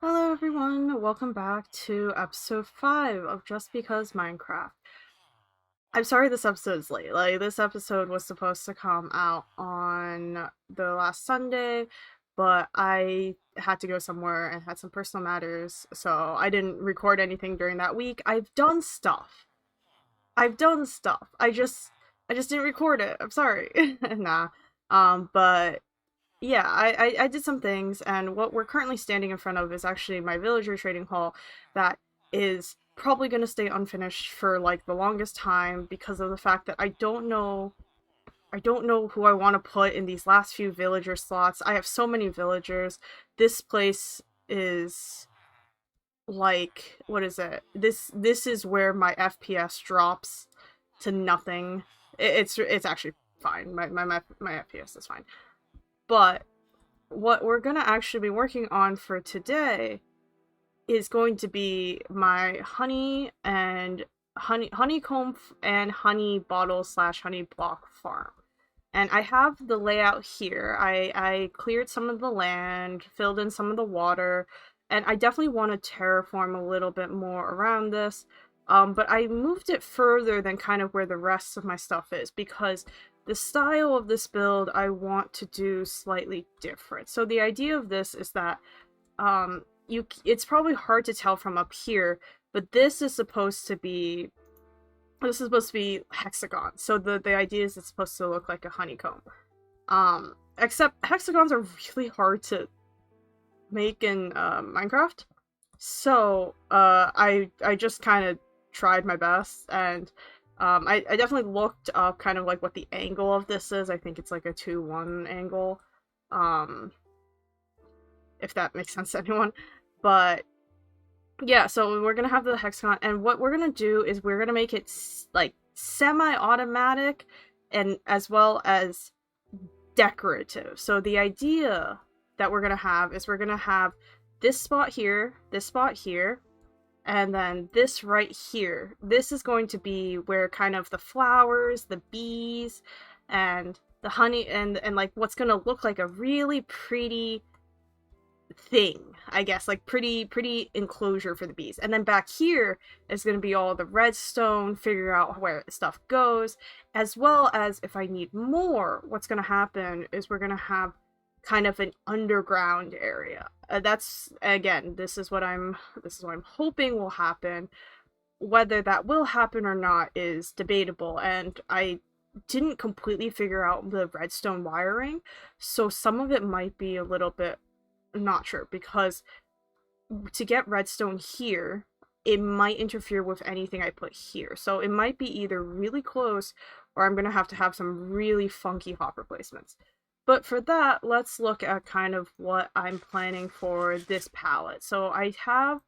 Hello everyone, welcome back to episode 5 of Just Because Minecraft. I'm sorry this episode is late. This episode was supposed to come out on the last Sunday, but I had to go somewhere and had some personal matters, so I didn't record anything during that week. I've done stuff. I just didn't record it. I'm sorry. Nah. But yeah, I did some things, and what we're currently standing in front of is actually my villager trading hall that is probably going to stay unfinished for like the longest time because of the fact that I don't know who I want to put in these last few villager slots. I have so many villagers. This place is like, what is it? This is where my FPS drops to nothing. It's actually fine. My FPS is fine. But what we're gonna actually be working on for today is going to be my honeycomb and honey bottle slash honey block farm. And I have the layout here. I cleared some of the land, filled in some of the water, and I definitely want to terraform a little bit more around this. But I moved it further than kind of where the rest of my stuff is because the style of this build I want to do slightly different. So the idea of this is that it's probably hard to tell from up here, but this is supposed to be hexagon. So the idea is it's supposed to look like a honeycomb. Except hexagons are really hard to make in Minecraft. So I just kind of tried my best, and I definitely looked up kind of like what the angle of this is. I think it's like a 2-1 angle. Um, if that makes sense to anyone. But yeah, so we're gonna have the hexagon, and what we're gonna do is we're gonna make it like semi-automatic, and as well as decorative. So the idea that we're gonna have is we're gonna have this spot here, and then this right here. This is going to be where kind of the flowers, the bees, and the honey, and like what's gonna look like a really pretty thing, I guess, like pretty enclosure for the bees. And then back here is going to be all the redstone, figure out where stuff goes, as well as if I need more, what's going to happen is we're going to have kind of an underground area. That's again, this is what I'm hoping will happen. Whether that will happen or not is debatable, and I didn't completely figure out the redstone wiring, so some of it might be a little bit not sure because to get redstone here, it might interfere with anything I put here. So it might be either really close or I'm going to have some really funky hopper placements. But for that, let's look at kind of what I'm planning for this palette. So I have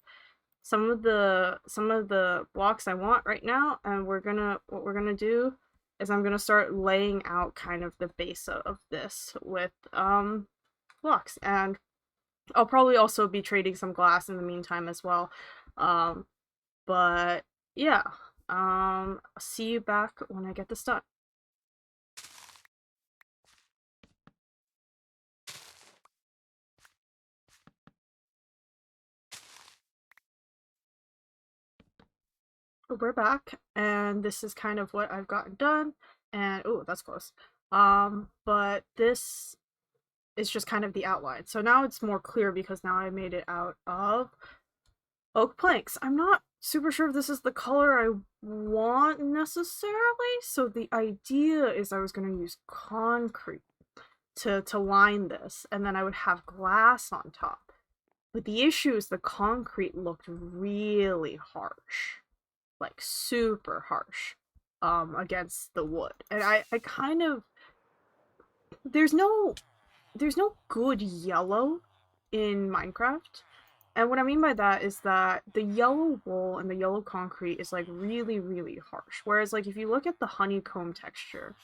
some of the blocks I want right now, and what we're gonna do is I'm gonna start laying out kind of the base of this with blocks, and I'll probably also be trading some glass in the meantime as well. Um, but yeah, see you back when I get this done. We're back, and this is kind of what I've gotten done. And oh, that's close. But this is just kind of the outline. So now it's more clear because now I made it out of oak planks. I'm not super sure if this is the color I want necessarily. So the idea is I was going to use concrete to line this, and then I would have glass on top. But the issue is the concrete looked really harsh, like super harsh, against the wood. And I kind of there's no there's no good yellow in Minecraft. And what I mean by that is that the yellow wool and the yellow concrete is like really, really harsh. Whereas like if you look at the honeycomb texture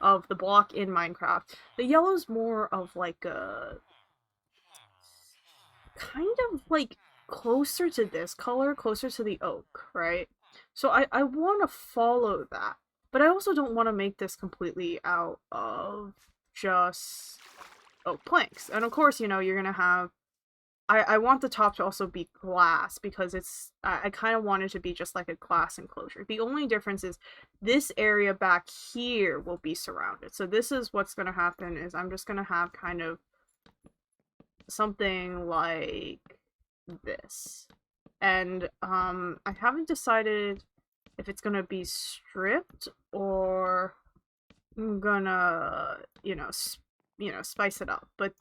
of the block in Minecraft, the yellow's more of like a kind of like closer to this color, closer to the oak, right? So I want to follow that, but I also don't want to make this completely out of just oak planks. And of course, you're gonna have I want the top to also be glass because I kind of want it to be just like a glass enclosure. The only difference is this area back here will be surrounded. So this is what's going to happen is I'm just going to have kind of something like this. And I haven't decided if it's going to be stripped or I'm gonna, spice it up. But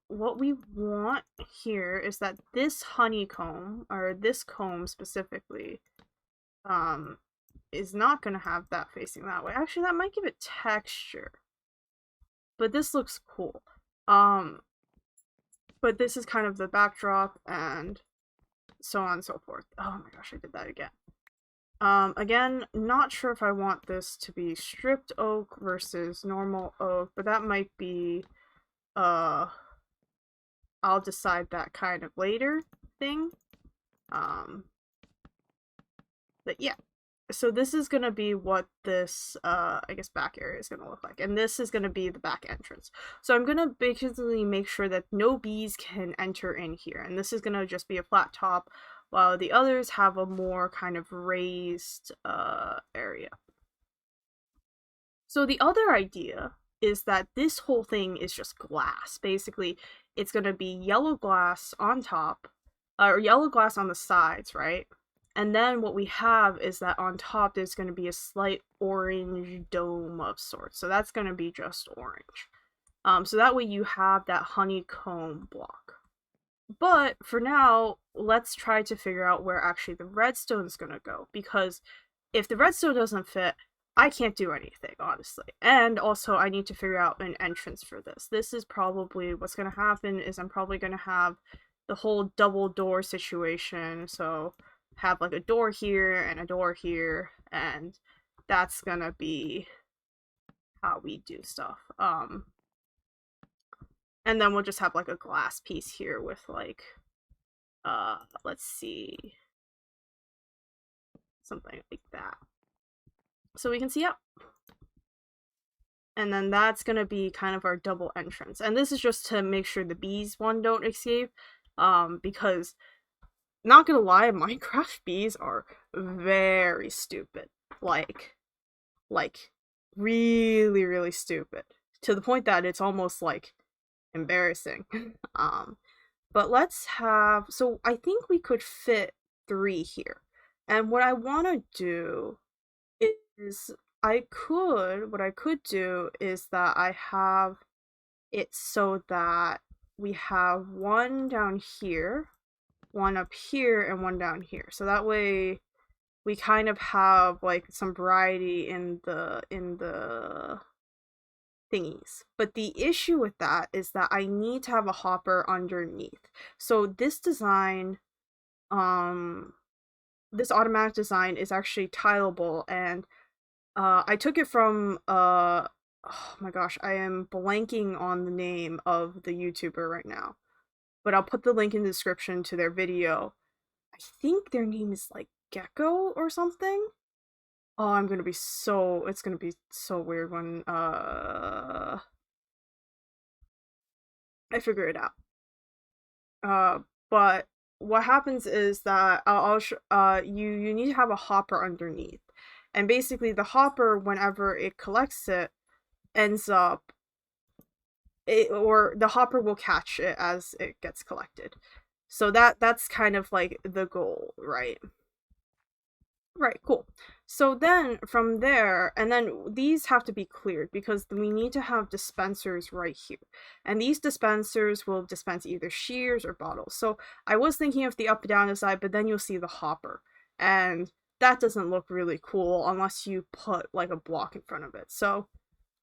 what we want here is that this honeycomb, or this comb specifically, is not gonna have that facing that way. Actually, that might give it texture. But this looks cool. But this is kind of the backdrop and so on and so forth. Oh my gosh, I did that again. Again, not sure if I want this to be stripped oak versus normal oak, but that might be, I'll decide that kind of later thing. But yeah. So this is gonna be what this, I guess back area is gonna look like. And this is gonna be the back entrance. So I'm gonna basically make sure that no bees can enter in here. And this is gonna just be a flat top, while the others have a more kind of raised, area. So the other idea is that this whole thing is just glass. Basically, it's gonna be yellow glass on top, or yellow glass on the sides, right? And then what we have is that on top there's going to be a slight orange dome of sorts. So that's going to be just orange. So that way you have that honeycomb block. But for now, let's try to figure out where actually the redstone is going to go. Because if the redstone doesn't fit, I can't do anything, honestly. And also, I need to figure out an entrance for this. This is probably what's going to happen is I'm probably going to have the whole double door situation. So have like a door here and a door here, and that's gonna be how we do stuff. And then we'll just have like a glass piece here with like, let's see, something like that. So we can see up. And then that's gonna be kind of our double entrance. And this is just to make sure the bees one don't escape, because not gonna lie, Minecraft bees are very stupid. Like really, really stupid. To the point that it's almost like embarrassing. But let's have, so I think we could fit 3 here. And what I wanna do is what I could do is that I have it so that we have one down here, one up here, and one down here. So that way we kind of have like some variety in the thingies. But the issue with that is that I need to have a hopper underneath. So this design, this automatic design is actually tileable, and I took it from oh my gosh, I am blanking on the name of the YouTuber right now. But I'll put the link in the description to their video. I think their name is like Gecko or something. Oh, it's gonna be so weird when I figure it out. But what happens is that you need to have a hopper underneath. And basically the hopper, whenever it collects it, ends up or the hopper will catch it as it gets collected. So that's kind of like the goal, right? Right, cool. So then from there, and then these have to be cleared because we need to have dispensers right here. And these dispensers will dispense either shears or bottles. So I was thinking of the up and down side, but then you'll see the hopper. And that doesn't look really cool unless you put like a block in front of it. So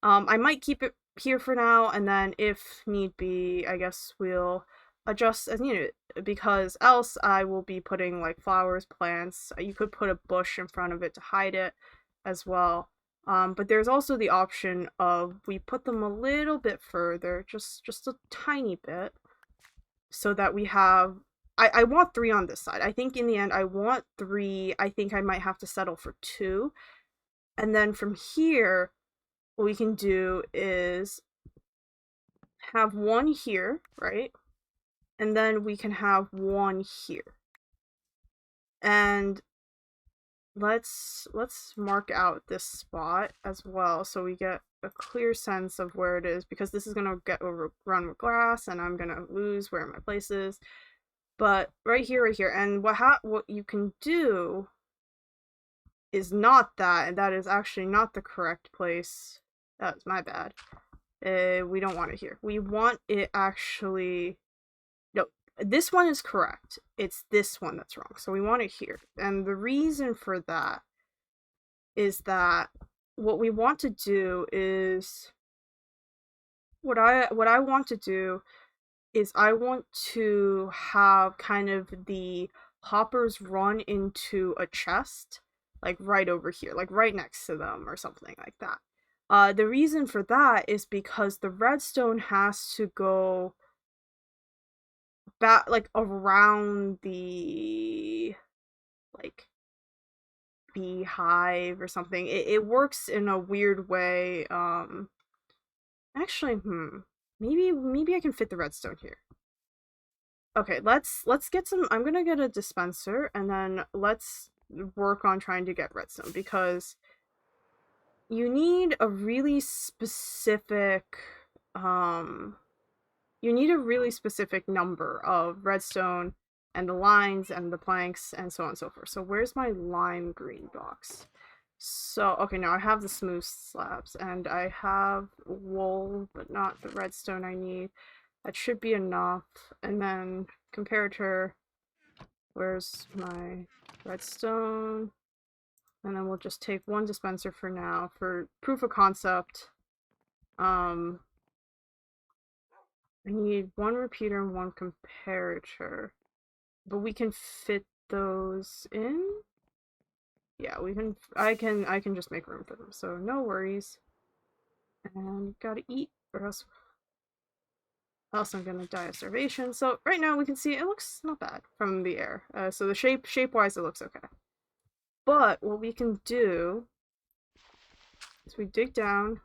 I might keep it here for now, and then if need be, I guess we'll adjust as needed, because else I will be putting like flowers, plants. You could put a bush in front of it to hide it as well. But there's also the option of we put them a little bit further, just a tiny bit, so that we have, I want 3 on this side. I think in the end I want 3. I think I might have to settle for 2. And then from here, what we can do is have 1 here, right? and then we can have one here. And let's mark out this spot as well so we get a clear sense of where it is, because this is gonna get overrun with grass and I'm gonna lose where my place is. But right here, and what you can do is not that, and that is actually not the correct place. That's my bad. We don't want it here. We want it actually. No, this one is correct. It's this one that's wrong. So we want it here. And the reason for that is that what we want to do is what I want to do is I want to have kind of the hoppers run into a chest, like right over here, like right next to them or something like that. The reason for that is because the redstone has to go back, like around the, like, beehive or something. It works in a weird way. Actually, maybe I can fit the redstone here. Okay, let's get some. I'm gonna get a dispenser and then let's work on trying to get redstone, because you need a really specific number of redstone and the lines and the planks and so on and so forth. So where's my lime green box? So, okay, now I have the smooth slabs and I have wool, but not the redstone I need. That should be enough. And then comparator, where's my redstone? And then we'll just take one dispenser for now for proof of concept. I need one repeater and one comparator, but we can fit those in. Yeah, we can. I can just make room for them, so no worries. And gotta eat, or else I'm gonna die of starvation. So right now we can see it looks not bad from the air. So the shape-wise, it looks okay. But what we can do is we dig down,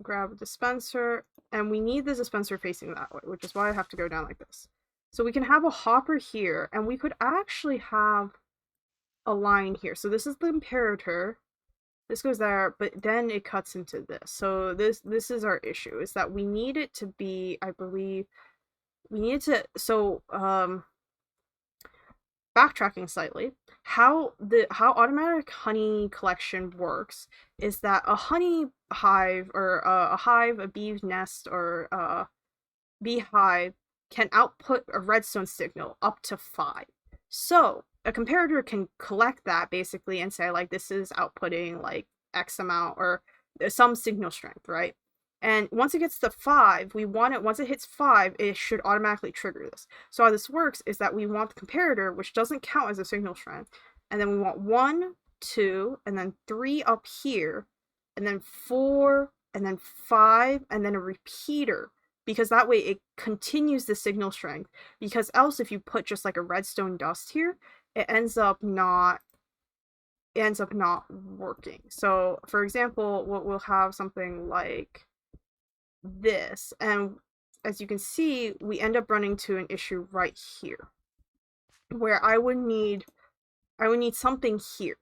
grab a dispenser, and we need the dispenser facing that way, which is why I have to go down like this. So we can have a hopper here, and we could actually have a line here. So this is the comparator. This goes there, but then it cuts into this. So this is our issue, is that we need it to be, I believe, we need to, so backtracking slightly, how automatic honey collection works is that a honey hive, or a hive, a bee nest, or a beehive can output a redstone signal up to 5. So a comparator can collect that basically and say, like, this is outputting like X amount or some signal strength, right? And once it gets to 5, we want it, once it hits 5, it should automatically trigger this. So how this works is that we want the comparator, which doesn't count as a signal strength, and then we want 1, 2, and then 3 up here, and then 4, and then 5, and then a repeater, because that way it continues the signal strength. Because else, if you put just like a redstone dust here, it ends up not working. So for example, we'll have something like this, and as you can see, we end up running to an issue right here, where I would need something here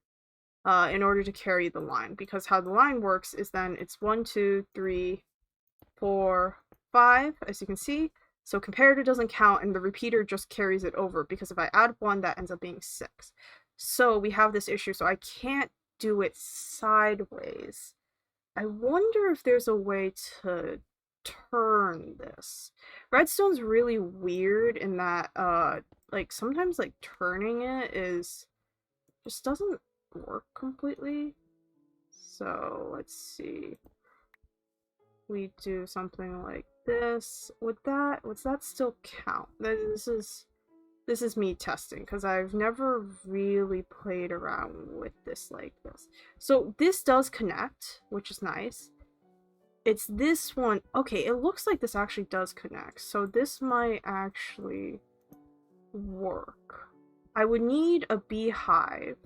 in order to carry the line, because how the line works is then it's 1, 2, 3, 4, 5, as you can see. So comparator doesn't count, and the repeater just carries it over, because if I add 1, that ends up being 6. So we have this issue, so I can't do it sideways. I wonder if there's a way to turn this. Redstone's really weird in that, like, sometimes, like, turning it just doesn't work completely. So, let's see. We do something like this. Would that still count? This is me testing, because I've never really played around with this like this. So this does connect, which is nice. It's this one. Okay, it looks like this actually does connect. So this might actually work. I would need a beehive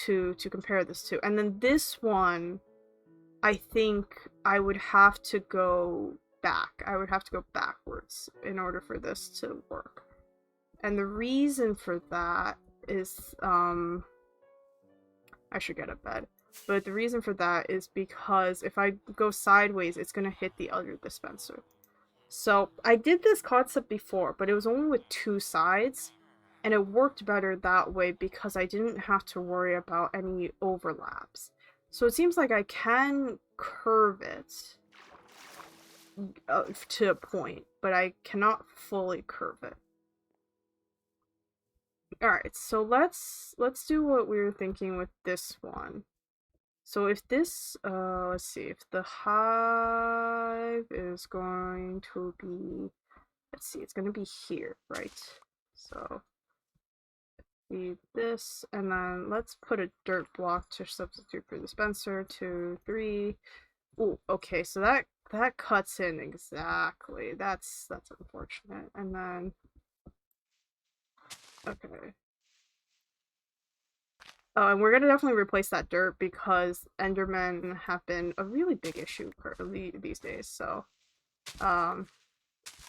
to compare this to. And then this one, I think I would have to go back. I would have to go backwards in order for this to work. And the reason for that is, I should get a bed. But the reason for that is because if I go sideways, it's gonna hit the other dispenser. So I did this concept before, but it was only with two sides, and it worked better that way because I didn't have to worry about any overlaps. So it seems like I can curve it to a point, but I cannot fully curve it. Alright, so let's do what we were thinking with this one. So if this, let's see, if the hive is going to be, let's see, it's going to be here, right? So, need this, and then let's put a dirt block to substitute for the dispenser, 2, 3. Ooh, okay, so that cuts in exactly. That's unfortunate. And then, okay. Oh, and we're gonna definitely replace that dirt because Endermen have been a really big issue currently these days. So, at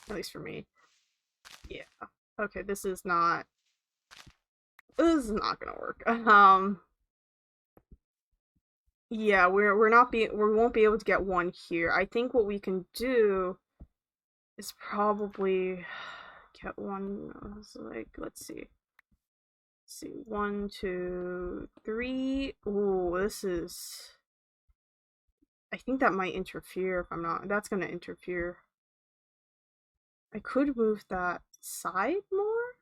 least for me, yeah. Okay, this is not gonna work. Yeah, we won't be able to get one here. I think what we can do is probably get one. Like, let's see. See, 1, 2, 3. Ooh, this is. I think that might interfere if I'm not. That's gonna interfere. I could move that side more,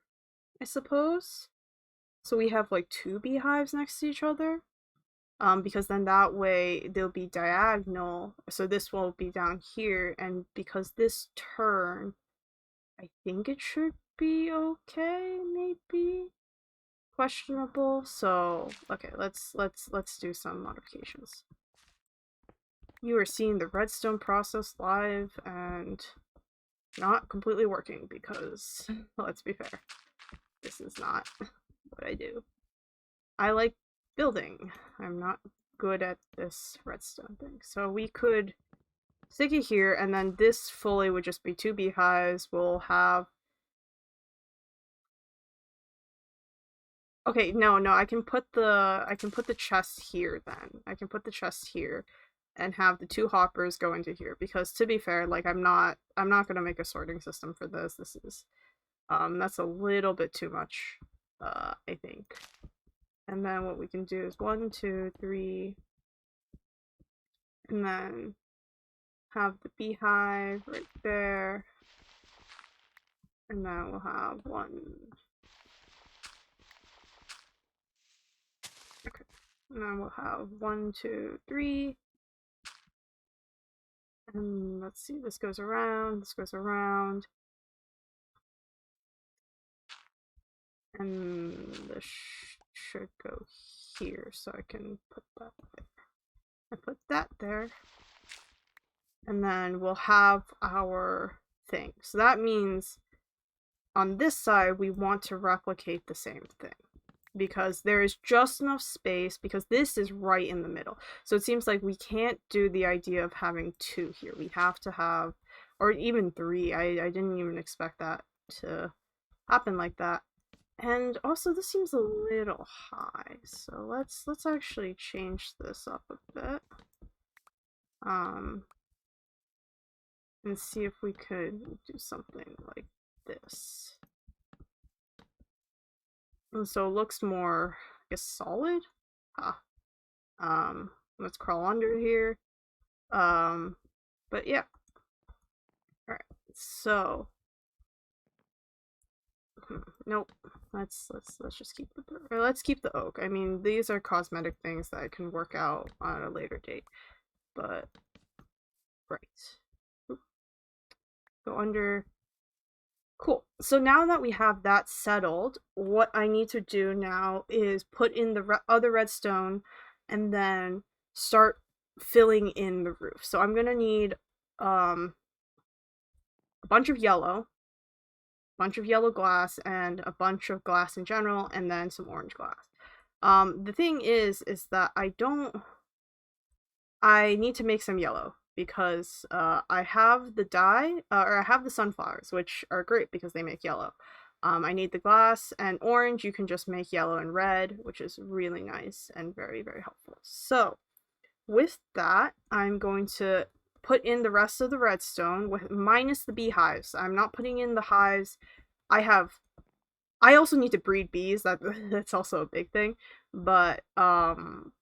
I suppose. So we have like 2 beehives next to each other. Because then that way they'll be diagonal. So this will be down here, and because this turn, I think it should be okay, maybe. Questionable. So okay, let's do some modifications. You are seeing the redstone process live and not completely working because, let's be fair, this is not what I do. I like building. I'm not good at this redstone thing. So we could stick it here, and then this fully would just be 2 beehives. We'll have okay, no, I can put the chest here then. I can put the chest here and have the 2 hoppers go into here because to be fair, like I'm not gonna make a sorting system for this. This is that's a little bit too much, I think. And then what we can do is 1, 2, 3, and then have the beehive right there. And then we'll have 1. Okay. And then we'll have 1, 2, 3. And let's see, this goes around, this goes around. And this should go here, so I can put that there. I put that there. And then we'll have our thing. So that means on this side, we want to replicate the same thing. Because there is just enough space, because this is right in the middle. So it seems like we can't do the idea of having 2 here. We have to have, or even 3. I didn't even expect that to happen like that. And also this seems a little high. So let's actually change this up a bit. And see if we could do something like this. And so it looks more, I guess, solid. Let's crawl under here. But yeah. Alright, so nope. Let's just keep let's keep the oak. I mean, these are cosmetic things that I can work out on a later date. But right. Oop. Go under. Cool. So now that we have that settled, what I need to do now is put in the other redstone and then start filling in the roof. So I'm gonna need a bunch of yellow glass, and a bunch of glass in general, and then some orange glass. The thing is that I need to make some yellow because I have the dye, or I have the sunflowers, which are great because they make yellow. I need the glass and orange. You can just make yellow and red, which is really nice and very, very helpful. So with that, I'm going to put in the rest of the redstone with minus the beehives. I'm not putting in the hives. I also need to breed bees. That's also a big thing. But I'm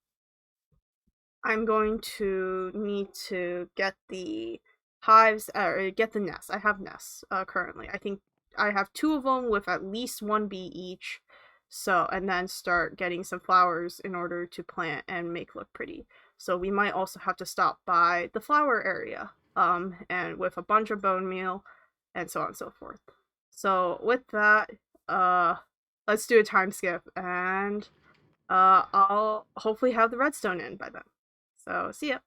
going to need to get the hives, or get the nests. I have nests currently. I think I have two of them with at least one bee each. So, and then start getting some flowers in order to plant and make look pretty. So we might also have to stop by the flower area, and with a bunch of bone meal, and so on and so forth. So with that, uh, let's do a time skip, and I'll hopefully have the redstone in by then. So, see ya.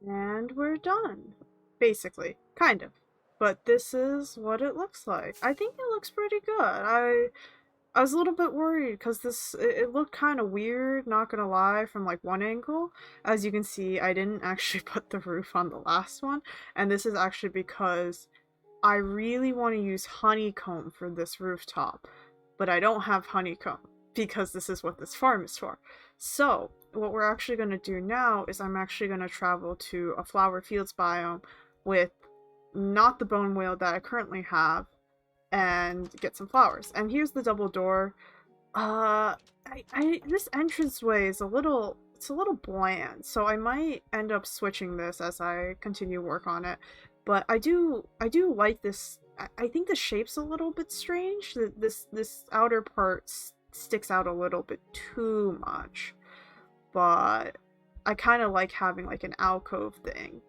And we're done. Basically. Kind of. But this is what it looks like. I think it looks pretty good. I was a little bit worried because it looked kind of weird, not gonna lie, from like one angle. As you can see, I didn't actually put the roof on the last one, and this is actually because I really want to use honeycomb for this rooftop, but I don't have honeycomb because this is what this farm is for. So, what we're actually going to do now is I'm actually going to travel to a flower fields biome with not the bone whale that I currently have and get some flowers. And here's the double door. This entranceway is it's a little bland, so I might end up switching this as I continue work on it. But I do like this. I think the shape's a little bit strange. This outer part sticks out a little bit too much, but I kind of like having like an alcove thing.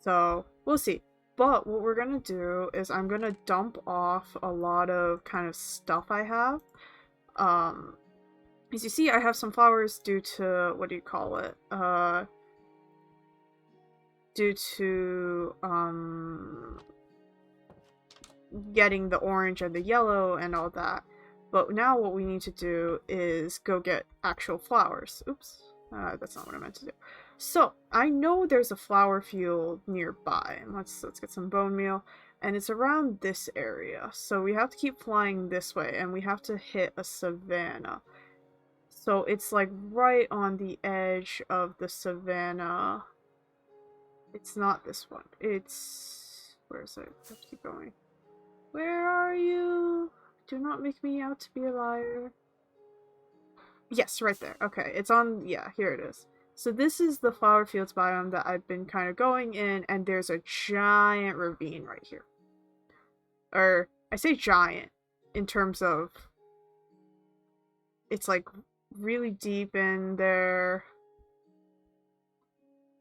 So we'll see. But what we're gonna do is I'm gonna dump off a lot of kind of stuff I have. Um, as you see, I have some flowers due to, what do you call it? Due to, getting the orange and the yellow and all that. But now what we need to do is go get actual flowers. Oops, that's not what I meant to do. So, I know there's a flower field nearby. Let's get some bone meal. And it's around this area. So we have to keep flying this way, and we have to hit a savanna. So it's like right on the edge of the savanna. It's not this one. It's... where is it? I have to keep going. Where are you? Do not make me out to be a liar. Yes, right there. Okay, it's on... yeah, here it is. So this is the flower fields biome that I've been kind of going in, and there's a giant ravine right here. Or, I say giant in terms of... it's like really deep in there.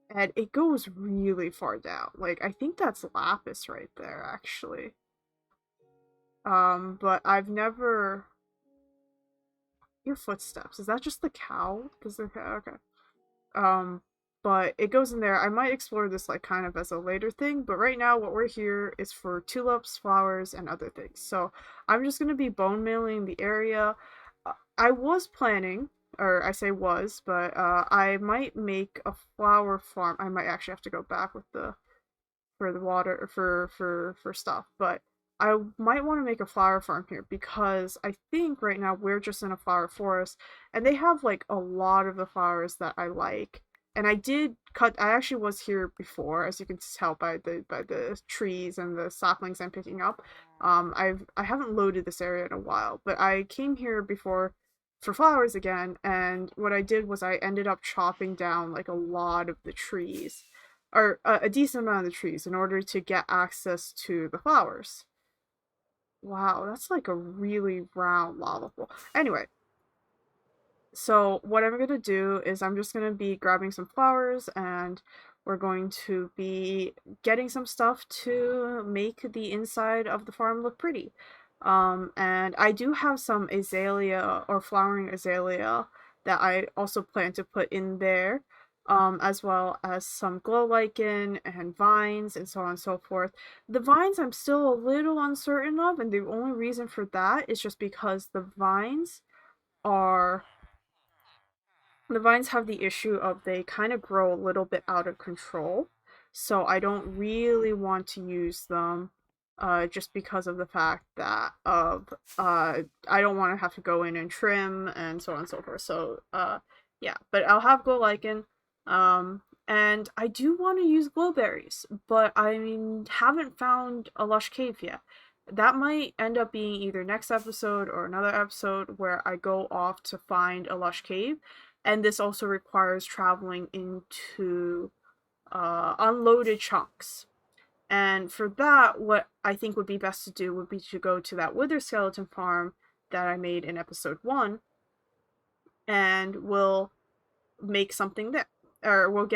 And it goes really far down. Like, I think that's lapis right there, actually. But I've never... your footsteps. Is that just the cow? Does the cow... okay. but it goes in there. I might explore this like kind of as a later thing, but right now what we're here is for tulips, flowers, and other things. So I'm just gonna be bone mailing the area. I was planning, or I say was, but I might make a flower farm. I might actually have to go back with the for the water for stuff, but I might want to make a flower farm here because I think right now we're just in a flower forest and they have like a lot of the flowers that I like. And I did cut I actually was here before, as you can tell by the trees and the saplings I'm picking up. I haven't loaded this area in a while, but I came here before for flowers again, and what I did was I ended up chopping down like a lot of the trees, or a decent amount of the trees, in order to get access to the flowers. Wow, that's like a really round lava pool. Anyway, so what I'm gonna do is I'm just gonna be grabbing some flowers, and we're going to be getting some stuff to make the inside of the farm look pretty. And I do have some azalea or flowering azalea that I also plan to put in there, as well as some glow lichen and vines and so on and so forth. The vines I'm still a little uncertain of, and the only reason for that is just because are the vines have the issue of they kind of grow a little bit out of control. So I don't really want to use them, just because of the fact that I don't want to have to go in and trim and so on and so forth. So yeah, but I'll have glow lichen. And I do want to use glowberries, but I mean, haven't found a lush cave yet. That might end up being either next episode or another episode where I go off to find a lush cave, and this also requires traveling into unloaded chunks. And for that, what I think would be best to do would be to go to that wither skeleton farm that I made in episode 1, and we'll make something there, or we'll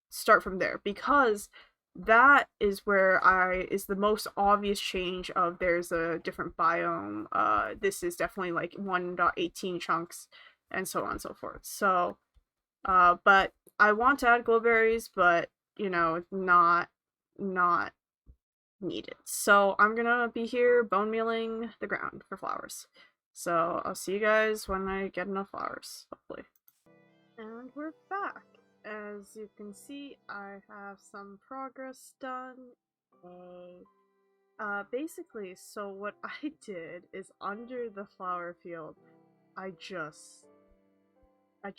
start from there, because that is where I is the most obvious change of there's a different biome. This is definitely like 1.18 chunks and so on and so forth. So but I want to add glowberries, but you know, not needed. So I'm gonna be here bone mealing the ground for flowers. So I'll see you guys when I get enough flowers, hopefully. And we're back. As you can see, I have some progress done. Yay. Basically, so what I did is under the flower field, I just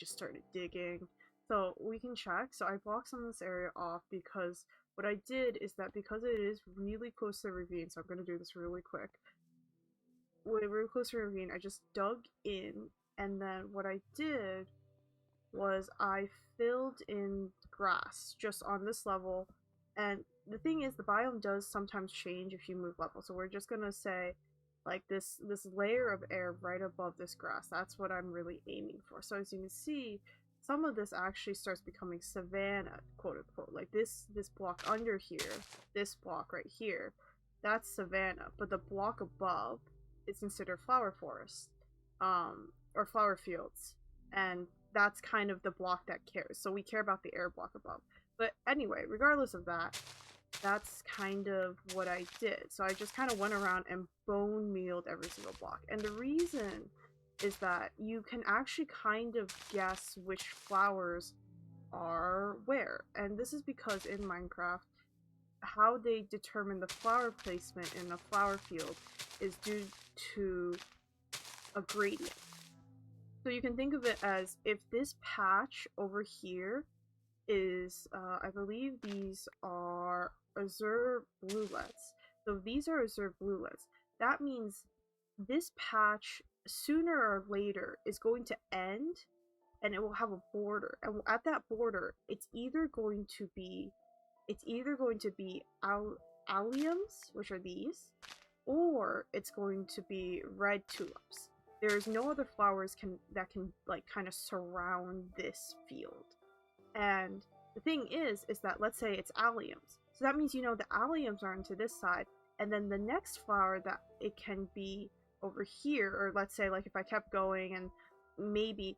started digging. So we can check. So I blocked some of this area off because what I did is that because it is really close to the ravine, so I'm going to do this really quick. When we were close to the ravine, I just dug in, and then what I did was I filled in grass just on this level. And the thing is, the biome does sometimes change if you move level. So we're just gonna say like this layer of air right above this grass. That's what I'm really aiming for. So as you can see, some of this actually starts becoming savanna, quote unquote. Like this block under here, this block right here, that's savanna. But the block above is considered flower forest, or flower fields. And that's kind of the block that cares. So we care about the air block above. But anyway, regardless of that, that's kind of what I did. So I just kind of went around and bone mealed every single block. And the reason is that you can actually kind of guess which flowers are where. And this is because in Minecraft, how they determine the flower placement in a flower field is due to a gradient. So you can think of it as if this patch over here is, I believe these are azure bluelets. So these are azure bluelets. That means this patch sooner or later is going to end, and it will have a border. And at that border, it's either going to be alliums, which are these, or it's going to be red tulips. There's no other flowers that can like kind of surround this field. And the thing is that let's say it's alliums. So that means, you know, the alliums are into this side, and then the next flower that it can be over here, or let's say like if I kept going and maybe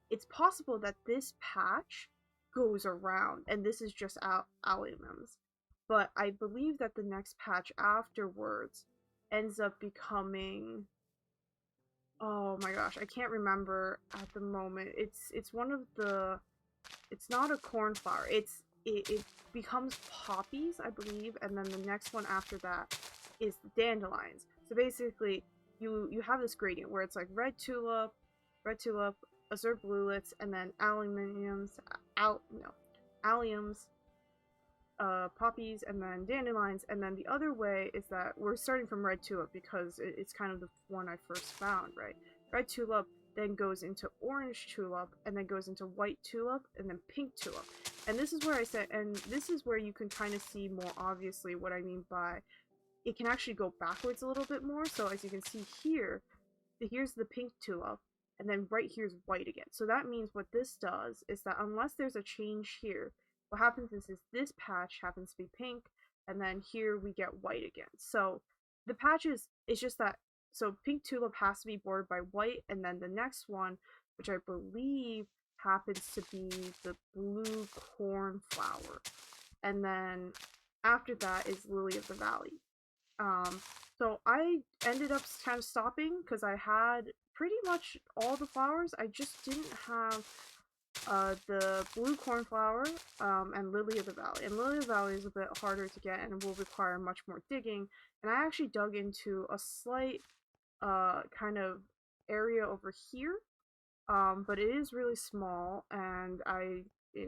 it's possible that this patch goes around, and this is just alliums. But I believe that the next patch afterwards ends up becoming, oh my gosh, I can't remember at the moment. It's one of the, it's not a cornflower. It becomes poppies, I believe, and then the next one after that is the dandelions. So basically, you have this gradient where it's like red tulip, azure bluelets, and then alliums, poppies, and then dandelions. And then the other way is that we're starting from red tulip because it's kind of the one I first found, right? Red tulip then goes into orange tulip, and then goes into white tulip, and then pink tulip. And this is where I said, and this is where you can kind of see more obviously what I mean by it can actually go backwards a little bit more. So as you can see here, here's the pink tulip, and then right here's white again. So that means what this does is that unless there's a change here, what happens is this patch happens to be pink, and then here we get white again. So the patches, it's just that, so pink tulip has to be bordered by white, and then the next one, which I believe happens to be the blue cornflower. And then after that is lily of the valley. So I ended up kind of stopping because I had pretty much all the flowers. I just didn't have the blue cornflower and lily of the valley. And lily of the valley is a bit harder to get and will require much more digging. And I actually dug into a slight kind of area over here, but it is really small, and it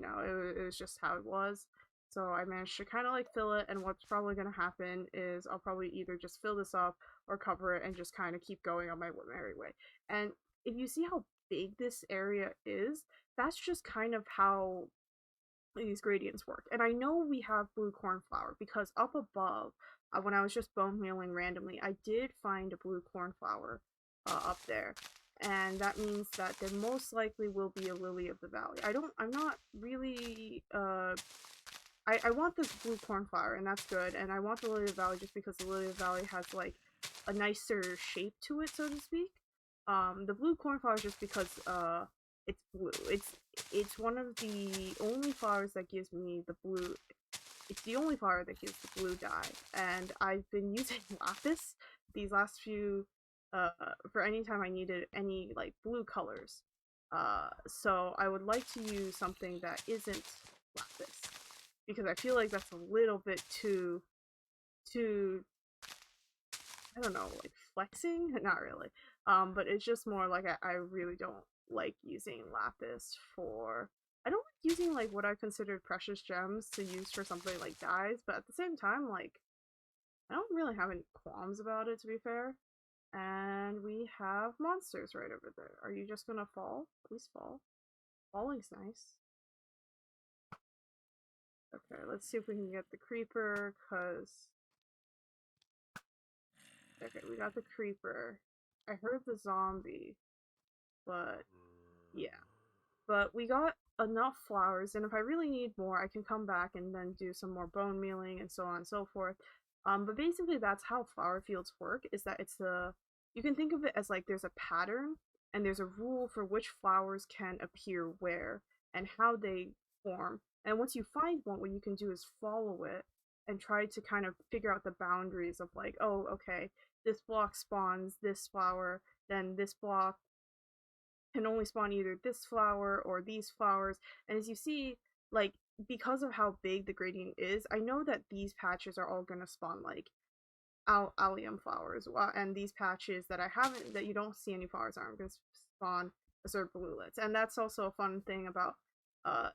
was just how it was. So I managed to kind of like fill it, and what's probably going to happen is I'll probably either just fill this up or cover it and just kind of keep going on my merry way. And if you see how big this area is, that's just kind of how these gradients work. And I know we have blue cornflower because up above, when I was just bone mealing randomly, I did find a blue cornflower up there. And that means that there most likely will be a lily of the valley. I'm not really, I want the blue cornflower, and that's good. And I want the lily of the valley just because the lily of the valley has like a nicer shape to it, so to speak. The blue cornflower is just because, it's blue. It's one of the only flowers that gives me the blue. It's the only flower that gives the blue dye, and I've been using lapis these last few for any time I needed any like blue colors. So I would like to use something that isn't lapis because I feel like that's a little bit too I don't know, like flexing? Not really. But it's just more like I really don't like using lapis for. I don't like using like what I considered precious gems to use for something like dyes, but at the same time, like I don't really have any qualms about it, to be fair. And we have monsters right over there. Are you just gonna fall? Please fall. Falling's nice. Okay, let's see if we can get the creeper, cause okay, we got the creeper. I heard the zombie, but yeah. But we got enough flowers, and if I really need more, I can come back and then do some more bone mealing and so on and so forth. But basically that's how flower fields work, is that you can think of it as like there's a pattern and there's a rule for which flowers can appear where and how they form. And once you find one, what you can do is follow it and try to kind of figure out the boundaries of like, oh, okay, this block spawns this flower, then this block can only spawn either this flower or these flowers. And as you see, like, because of how big the gradient is, I know that these patches are all gonna spawn like allium flowers, and these patches that I haven't, that you don't see any flowers are gonna spawn azure bluelets. And that's also a fun thing about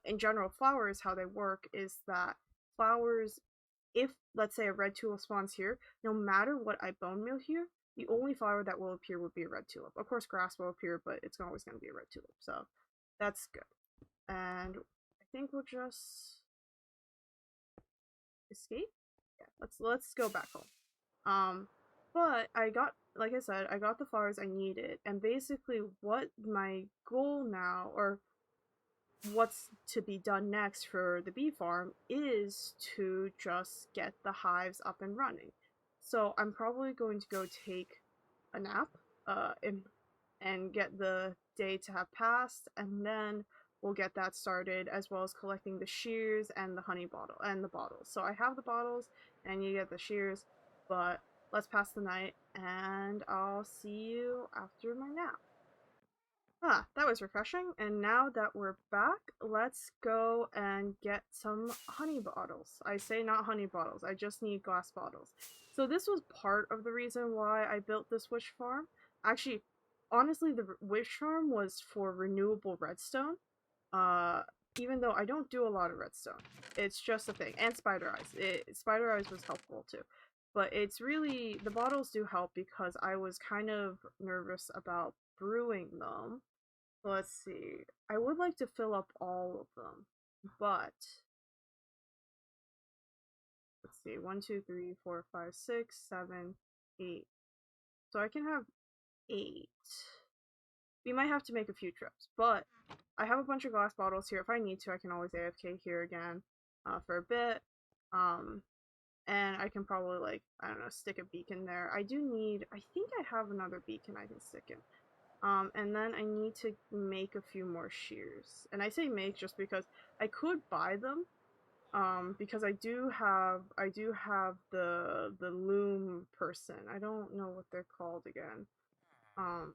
in general flowers, how they work is that flowers, if let's say a red tulip spawns here, no matter what I bone meal here, the only flower that will appear would be a red tulip. Of course, grass will appear, but it's always going to be a red tulip. So that's good. And I think we'll just escape. Yeah, let's go back home. But I got, like I said, I got the flowers I needed, and basically what my goal now, or what's to be done next for the bee farm, is to just get the hives up and running. So I'm probably going to go take a nap and get the day to have passed, and then we'll get that started, as well as collecting the shears and the honey bottle and the bottles. So I have the bottles and you get the shears, but let's pass the night and I'll see you after my nap. Ah, that was refreshing. And now that we're back, let's go and get some honey bottles. I say not honey bottles, I just need glass bottles. So this was part of the reason why I built this wish farm. Actually, honestly, the wish farm was for renewable redstone. Uh, Even though I don't do a lot of redstone. It's just a thing. And spider eyes. Spider eyes was helpful too. But it's really, the bottles do help because I was kind of nervous about brewing them. Let's see. I would like to fill up all of them, but let's see. 1, 2, 3, 4, 5, 6, 7, 8. So I can have 8. We might have to make a few trips, but I have a bunch of glass bottles here. If I need to, I can always AFK here again for a bit. Um, and I can probably, like, I don't know, stick a beacon there. I do need, I think I have another beacon I can stick in. And then I need to make a few more shears. And I say make just because I could buy them. Because I do have the loom person. I don't know what they're called again. Um,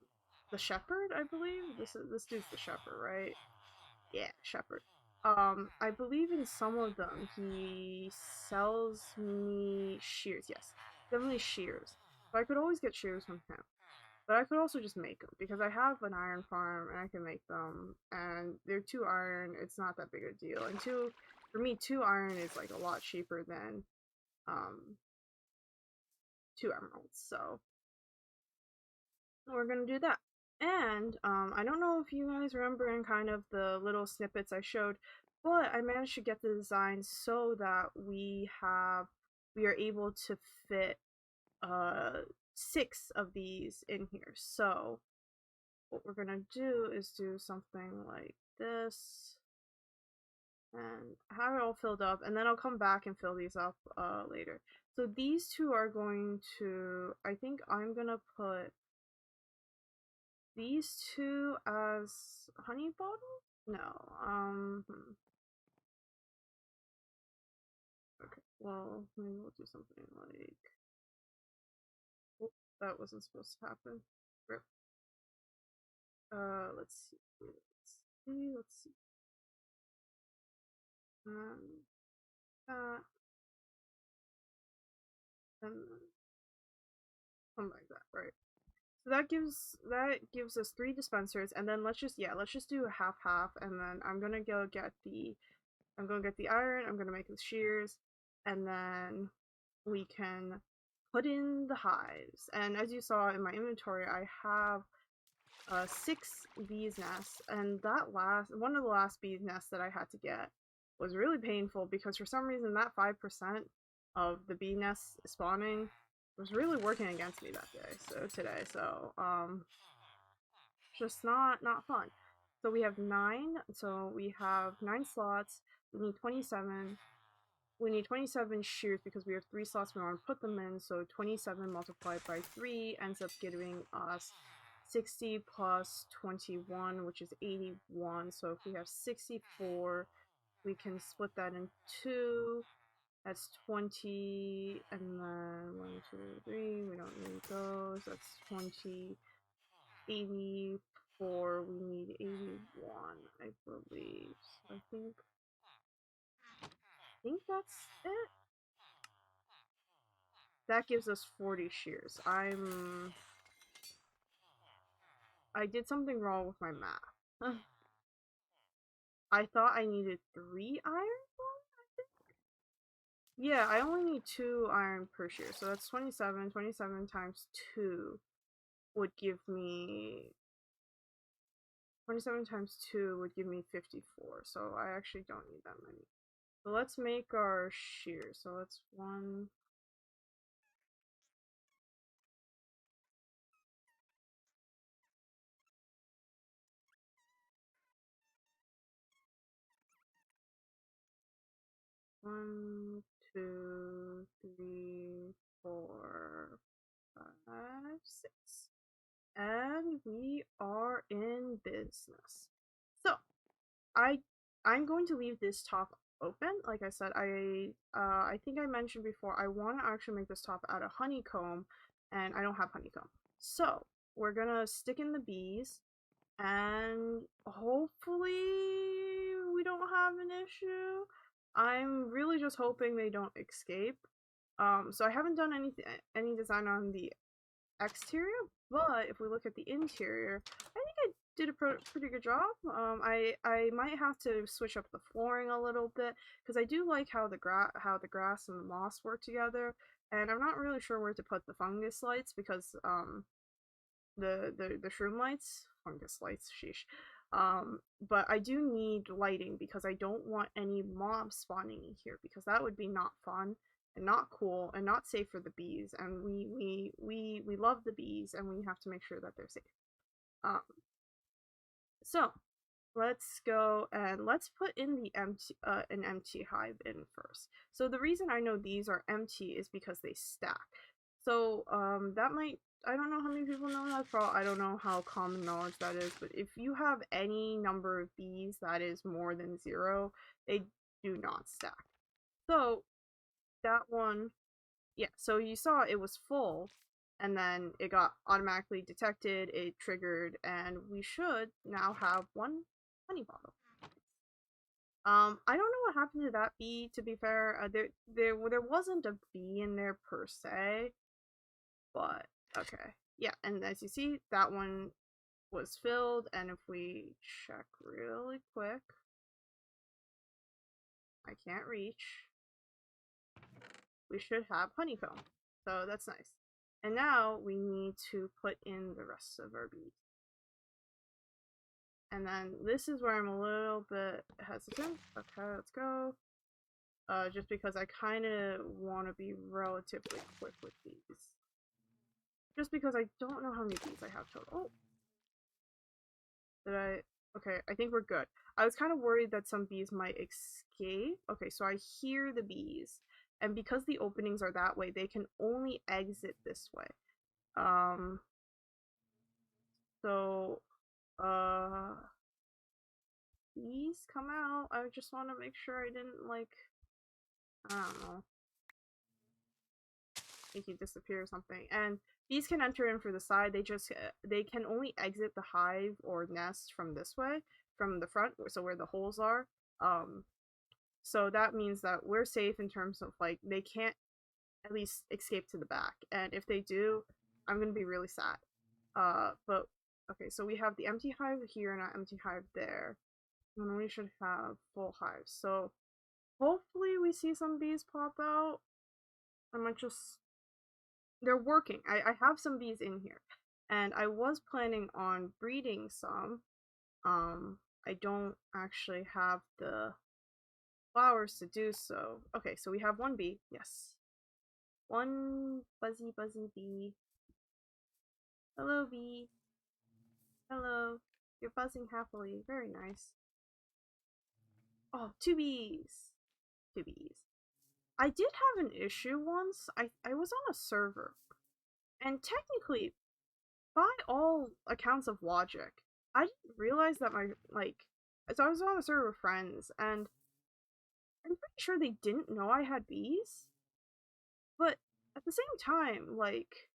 the shepherd, I believe. This dude's the shepherd, right? Yeah, shepherd. I believe in some of them he sells me shears. Yes, definitely shears. But I could always get shears from him. But I could also just make them because I have an iron farm and I can make them. And they're 2 iron. It's not that big a deal. And for me, 2 iron is like a lot cheaper than um 2 emeralds. So we're gonna do that. And I don't know if you guys remember in kind of the little snippets I showed, but I managed to get the design so that we are able to fit 6 of these in here. So what we're gonna do is do something like this and have it all filled up, and then I'll come back and fill these up later. So these 2 are going to, I think I'm gonna put these 2 as honey bottles? No, okay, well, maybe we'll do something like, oh, that wasn't supposed to happen. Rip. Let's see, let's see, that, and then something like that, right? So that gives us 3 dispensers, and then let's just do a half half, and then I'm gonna get the iron, I'm gonna make the shears, and then we can put in the hives. And as you saw in my inventory, I have 6 bees nests, and one of the last bees nests that I had to get was really painful because for some reason that 5% of the bee nests spawning was really working against me that day. So today, so just not fun. So we have 9. So we have 9 slots. We need 27. We need 27 shears because we have 3 slots we want to put them in. So 27 multiplied by 3 ends up giving us 60 plus 21, which is 81. So if we have 64, we can split that in 2. That's 20, and then 1, 2, 3, we don't need those. That's 20, 84, we need 81, I believe. So I think that's it. That gives us 40 shears. I did something wrong with my math. I thought I needed 3 iron? Yeah, I only need 2 iron per shear, so that's 27. 27 times 2 would give me 27 times 2 would give me 54, so I actually don't need that many. So let's make our shears. So let's 1, 1, 2, 3, 4, 5, 6. and we are in business. So I I'm going to leave this top open. Like I said, I think I mentioned before I want to actually make this top out of honeycomb, and I don't have honeycomb. So we're gonna stick in the bees, and hopefully we don't have an issue. I'm really just hoping they don't escape. So I haven't done any design on the exterior, but if we look at the interior, I think I did a pretty good job. I might have to switch up the flooring a little bit because I do like how the grass and the moss work together, and I'm not really sure where to put the fungus lights because the shroom lights, fungus lights, sheesh. But I do need lighting because I don't want any mobs spawning in here because that would be not fun and not cool and not safe for the bees. And we love the bees and we have to make sure that they're safe. Um, so let's go and let's put in the empty an empty hive in first. So the reason I know these are empty is because they stack. So that might, I don't know how many people know that, I don't know how common knowledge that is, but if you have any number of bees that is more than 0, they do not stack. So that one, yeah, so you saw it was full and then it got automatically detected, it triggered, and we should now have one honey bottle. I don't know what happened to that bee, to be fair. There wasn't a bee in there per se, but okay. Yeah, and as you see, that one was filled, and if we check really quick, I can't reach. We should have honeycomb, so that's nice. And now we need to put in the rest of our bees. And then this is where I'm a little bit hesitant. Okay, let's go. Just because I kind of want to be relatively quick with these. Just because I don't know how many bees I have total. Oh. Did I? Okay, I think we're good. I was kind of worried that some bees might escape. Okay, so I hear the bees. And because the openings are that way, they can only exit this way. So, bees come out. I just want to make sure I didn't, like, I don't know, make you disappear or something. And bees can enter in for the side. They can only exit the hive or nest from this way, from the front, so where the holes are. So that means that we're safe in terms of, like, they can't at least escape to the back. And if they do, I'm gonna be really sad. But okay, so we have the empty hive here and an empty hive there. And we should have full hives. So hopefully we see some bees pop out. I might just, they're working. I have some bees in here. And I was planning on breeding some. I don't actually have the flowers to do so. Okay, so we have one bee. Yes. One buzzy bee. Hello, bee. Hello. You're buzzing happily. Very nice. Oh, two bees. Two bees. I did have an issue once. I was on a server. And technically, by all accounts of logic, I didn't realize that so I was on a server with friends, and I'm pretty sure they didn't know I had bees. But at the same time, like,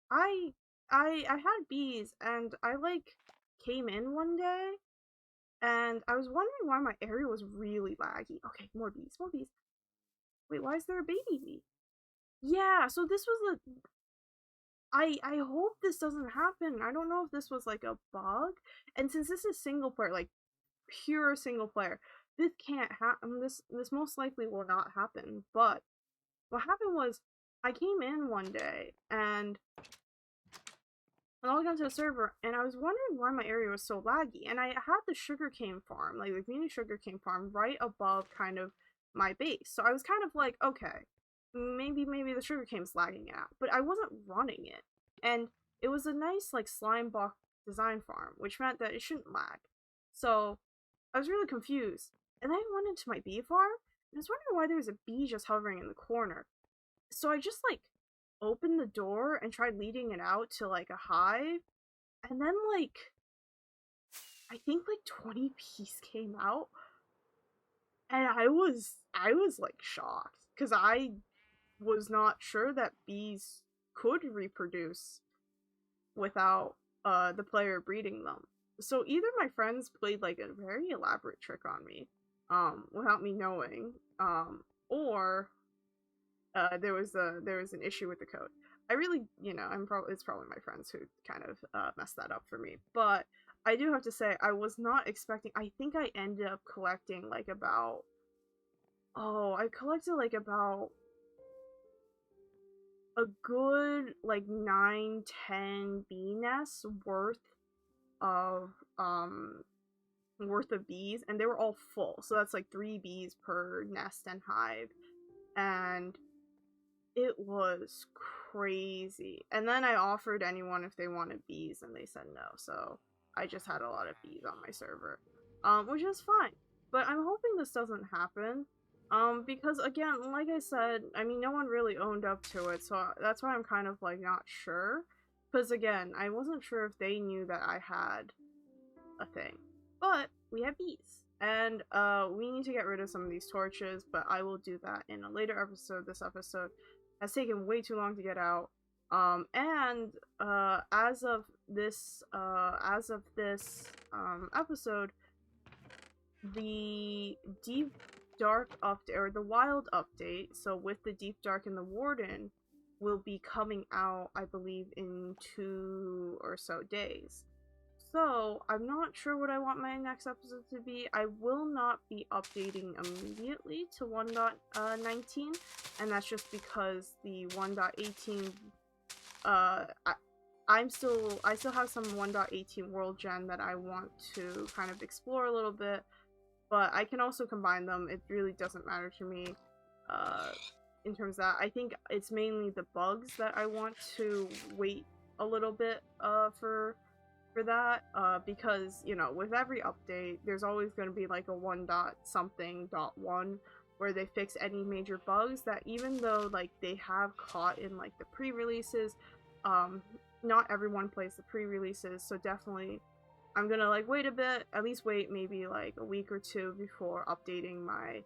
I I had bees, and I, like, came in one day, and I was wondering why my area was really laggy. Okay, more bees, more bees. Wait, why is there a baby bee? Yeah, so this was the. I hope this doesn't happen. I don't know if this was like a bug, and since this is single player, like pure single player, this can't happen. This most likely will not happen. But what happened was, I came in one day and I logged onto the server, and I was wondering why my area was so laggy. And I had the sugarcane farm, like the community sugarcane farm, right above kind of my base. So I was kind of like, okay, maybe the sugarcane's lagging out, but I wasn't running it, and it was a nice like slime block design farm, which meant that it shouldn't lag. So I was really confused, and then I went into my bee farm, and I was wondering why there was a bee just hovering in the corner. So I just like opened the door and tried leading it out to like a hive, and then like I think like 20 bees came out, and I was like shocked because I was not sure that bees could reproduce without the player breeding them. So either my friends played like a very elaborate trick on me, without me knowing, or there was an issue with the code. I really, it's probably my friends who kind of messed that up for me. But I do have to say, I was not expecting. I think I ended up collecting like about. Oh, I collected like about a good like 9, 10 bee nests of um worth of bees, and they were all full. So that's like 3 bees per nest and hive, and it was crazy. And then I offered anyone if they wanted bees, and they said no. So I just had a lot of bees on my server, which is fine. But I'm hoping this doesn't happen, because again, like I said, I mean, no one really owned up to it, so that's why I'm kind of like not sure. Because again, I wasn't sure if they knew that I had a thing. But we have bees. And we need to get rid of some of these torches, but I will do that in a later episode. This episode has taken way too long to get out. And as of this episode, the deep dark update, or the wild update, so with the deep dark and the warden, will be coming out, I believe, in 2 or so days. So, I'm not sure what I want my next episode to be. I will not be updating immediately to 1.19, and that's just because the 1.18, I still have some 1.18 world gen that I want to kind of explore a little bit, but I can also combine them. It really doesn't matter to me, in terms of that. I think it's mainly the bugs that I want to wait a little bit, for that, because, with every update, there's always going to be like a 1.something.1 where they fix any major bugs that, even though like they have caught in like the pre-releases, not everyone plays the pre-releases, so definitely I'm gonna like wait a bit, at least wait maybe like a week or 2 before updating my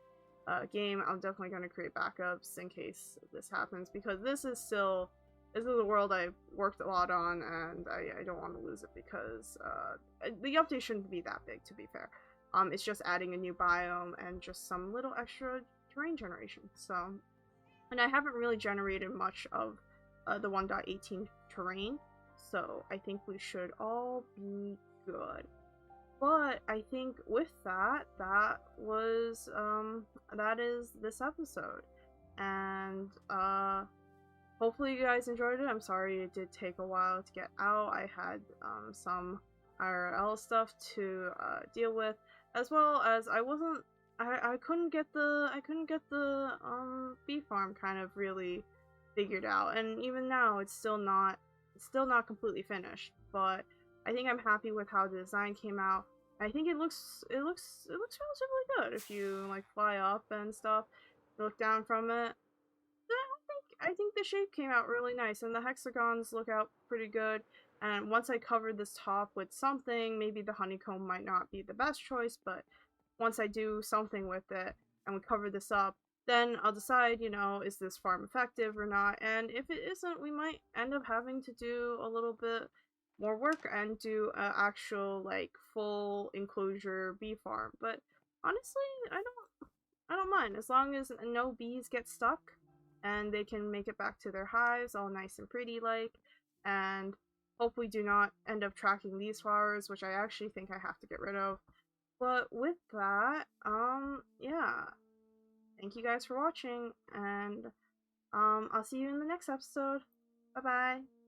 game. I'm definitely gonna create backups in case this happens, because this is a world I've worked a lot on, and I don't want to lose it, because the update shouldn't be that big, to be fair. It's just adding a new biome and just some little extra terrain generation. So, and I haven't really generated much of the 1.18 terrain, so I think we should all be good. But I think with that is this episode. And hopefully you guys enjoyed it. I'm sorry it did take a while to get out. I had some IRL stuff to deal with, as well as I couldn't get the bee farm kind of really figured out, and even now it's still not completely finished. But I think I'm happy with how the design came out. I think it looks relatively good if you like fly up and stuff, look down from it. I think the shape came out really nice, and the hexagons look out pretty good. And once I cover this top with something, maybe the honeycomb might not be the best choice, but once I do something with it and we cover this up, then I'll decide, is this farm effective or not. And if it isn't, we might end up having to do a little bit more work and do an actual like full enclosure bee farm. But honestly, I don't mind, as long as no bees get stuck and they can make it back to their hives all nice and pretty like, and hopefully do not end up tracking these flowers, which I actually think I have to get rid of. But with that, yeah, thank you guys for watching, and I'll see you in the next episode. Bye bye.